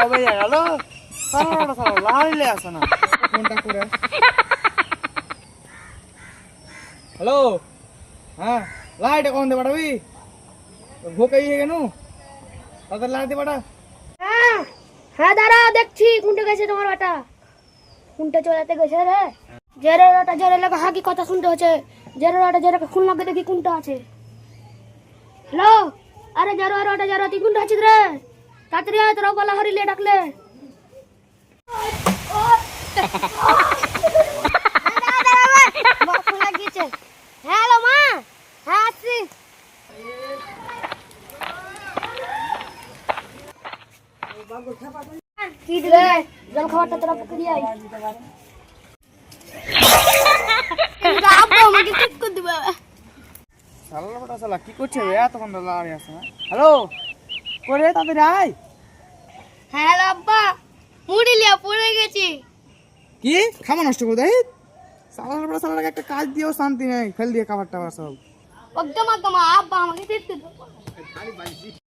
কবে গেল লাইলে আসে না ফোনটা করে। হ্যালো, হ্যাঁ লাইট কোন দে পাঠাবি? ভোকে ইয়ে কেন তাদের লাইট দে পাঠা। হ্যাঁ হ্যাঁ দাঁড়া দেখছি কোনটা গেছে তোমার বেটা, কোনটা চলাতে গেছে রে। জেরে ওটা জেরে লাগা হাকি কথা শুনতে হচ্ছে, জেরে ওটা জেরে খুন লাগে দেখি কোনটা আছে। হ্যালো, আরে জেরে ওটা জেরে তুই কোনটা আছিস রে? তাড়াতাড়ি আয়, তোরা গলা হরিলে ডাকলে। হ্যালো মা, হ্যাঁ আসছি। কি দিলে জল খাবারটা তোরা পকে দিয়ে আই। আমাকে ঠিক করে দিবে। শালা বড় শালা কি করছে এতক্ষণ ধরে দাঁড়িয়ে আছে? হ্যালো করে তাদের আয়। হ্যালো আব্বা, মুড়ি লিয়া পড়ে গেছি। কি খাবার নষ্ট করে দেয়? শালা বড় শালাকে একটা কাজ দিয়েও শান্তি নেই, ফেল দিয়ে খাবারটা সব। একদম একদম আব্বা আমাকে ঠিক করে দিবে।